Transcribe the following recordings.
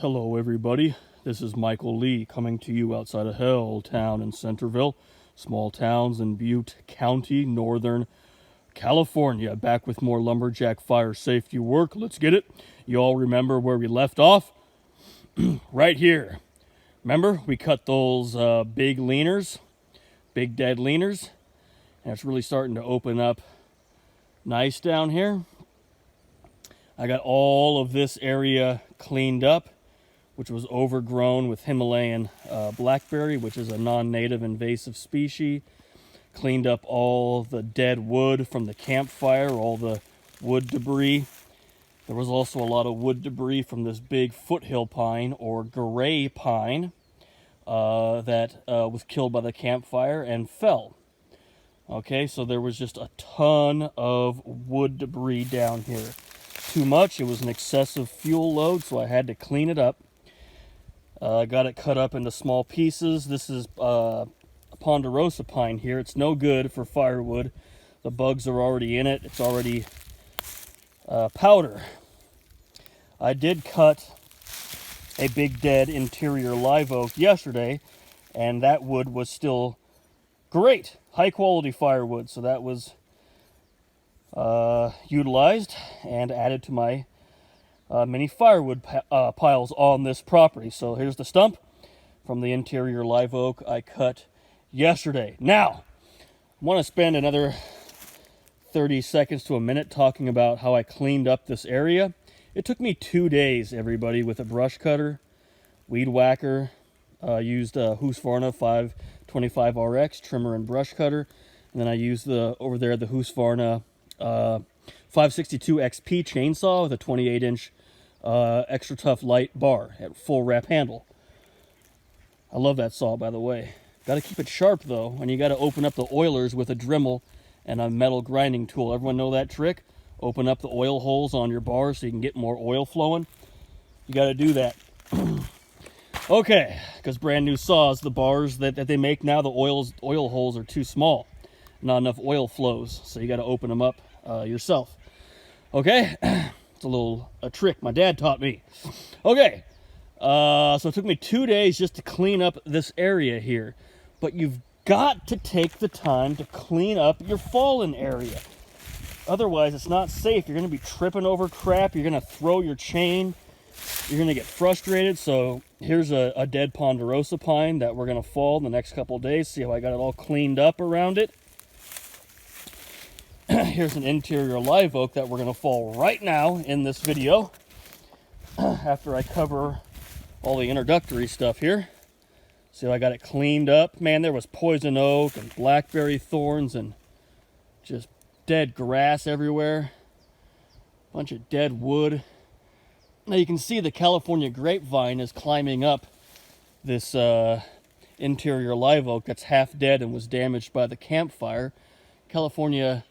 Hello everybody, this is Michael Lee coming to you outside of Helltown in Centerville, small towns in Butte County, Northern California. Back with more lumberjack fire safety work. Let's get it. You all remember where we left off? Right here. Remember, we cut those big leaners, big dead leaners, and it's really starting to open up nice down here. I got all of this area cleaned up, which was overgrown with Himalayan blackberry, which is a non-native invasive species. Cleaned up all the dead wood from the campfire, all the wood debris. There was also a lot of wood debris from this big foothill pine, or gray pine, that was killed by the campfire and fell. Okay, so there was just a ton of wood debris down here. Too much. It was an excessive fuel load, so I had to clean it up. I got it cut up into small pieces. This is a ponderosa pine here. It's no good for firewood. The bugs are already in it. It's already powder. I did cut a big dead interior live oak yesterday, and that wood was still great. High quality firewood, so that was utilized and added to my many firewood piles on this property. So here's the stump from the interior live oak I cut yesterday. Now, I want to spend another 30 seconds to a minute talking about how I cleaned up this area. It took me 2 days, everybody, with a brush cutter, weed whacker, used Husqvarna 525 RX trimmer and brush cutter, and then I used the Husqvarna 562 XP chainsaw with a 28-inch extra tough light bar at full wrap handle. I love that saw, by the way. Got to keep it sharp though, and you got to open up the oilers with a Dremel and a metal grinding tool. Everyone know that trick? Open up the oil holes on your bars so you can get more oil flowing. You got to do that. Okay, because brand new saws, the bars that they make now, the oil holes are too small. Not enough oil flows, so you got to open them up yourself. Okay, it's a trick my dad taught me. Okay, so it took me 2 days just to clean up this area here, but you've got to take the time to clean up your fallen area. Otherwise, it's not safe. You're going to be tripping over crap. You're going to throw your chain. You're going to get frustrated. So here's a dead ponderosa pine that we're going to fall in the next couple days. See how I got it all cleaned up around it? Here's an interior live oak that we're going to fall right now in this video after I cover all the introductory stuff here. See how I got it cleaned up? Man, there was poison oak and blackberry thorns and just dead grass everywhere. Bunch of dead wood. Now you can see the California grapevine is climbing up this interior live oak that's half dead and was damaged by the campfire. California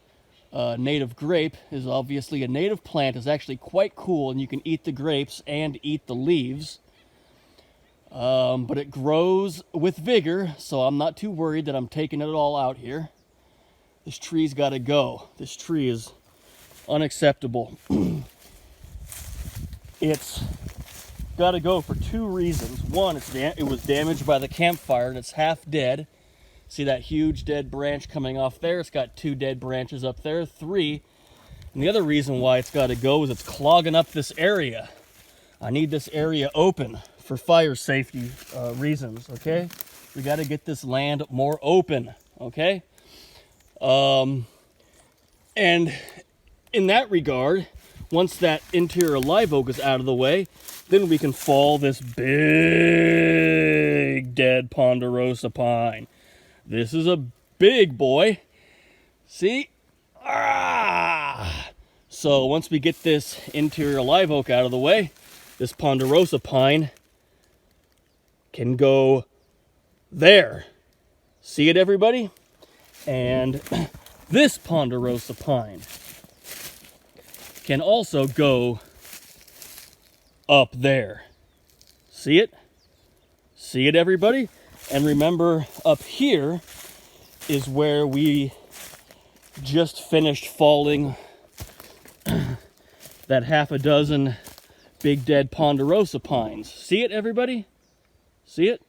native grape is obviously a native plant. Is actually quite cool, and you can eat the grapes and eat the leaves. But it grows with vigor, so I'm not too worried that I'm taking it all out here. This tree's got to go. This tree is unacceptable. It's got to go for two reasons. One, it was damaged by the campfire and it's half dead. See that huge dead branch coming off there? It's got 2 dead branches up there, 3. And the other reason why it's got to go is it's clogging up this area. I need this area open for fire safety reasons, okay? We got to get this land more open, okay? And in that regard, once that interior live oak is out of the way, then we can fall this big dead ponderosa pine. This is a big boy. See? So once we get this interior live oak out of the way, this ponderosa pine can go there. See it, everybody? And this ponderosa pine can also go up there. See it? See it, everybody? And remember, up here is where we just finished falling that half a dozen big dead ponderosa pines. See it, everybody? See it?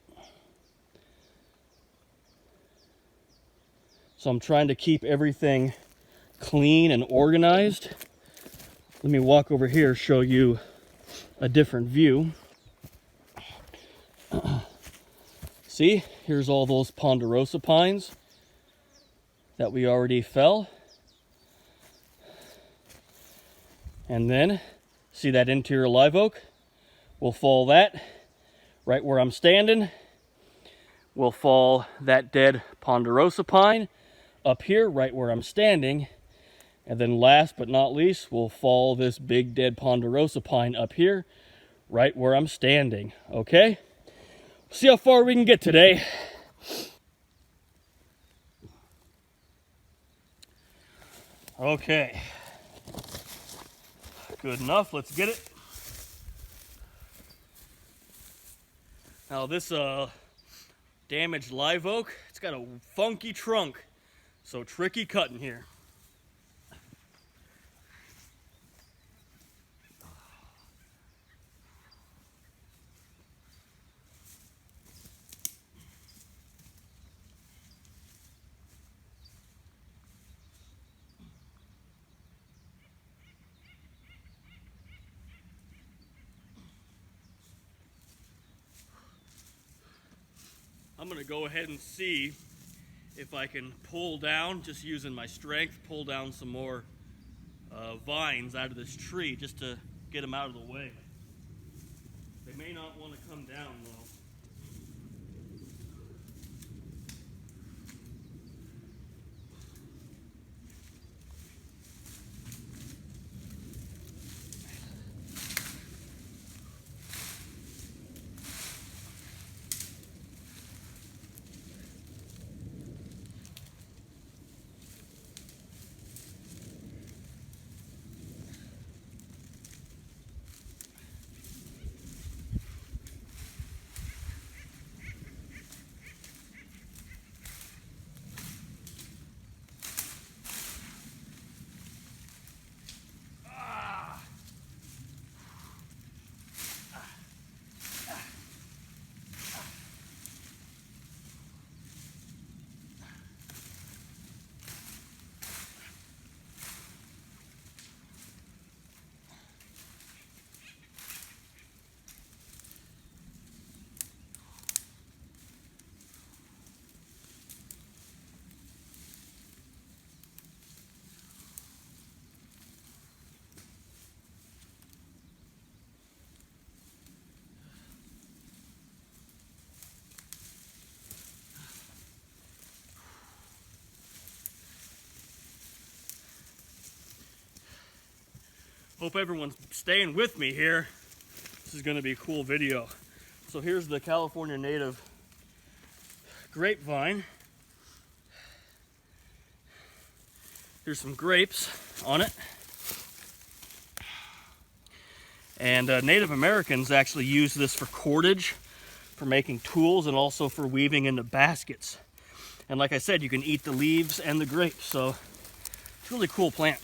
So I'm trying to keep everything clean and organized. Let me walk over here, show you a different view. See, here's all those ponderosa pines that we already fell. And then, see that interior live oak? We'll fall that right where I'm standing. We'll fall that dead ponderosa pine up here right where I'm standing. And then last but not least, we'll fall this big dead ponderosa pine up here right where I'm standing. Okay? See how far we can get today. Okay. Good enough. Let's get it. Now this damaged live oak, it's got a funky trunk, so tricky cutting here. I'm gonna go ahead and see if I can pull down, just using my strength, pull down some more vines out of this tree just to get them out of the way. They may not want to come down though. Hope everyone's staying with me here. This is going to be a cool video. So here's the California native grapevine. Here's some grapes on it. And Native Americans actually use this for cordage, for making tools, and also for weaving into baskets. And like I said, you can eat the leaves and the grapes, so it's a really cool plant.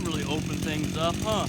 that really opened things up, huh?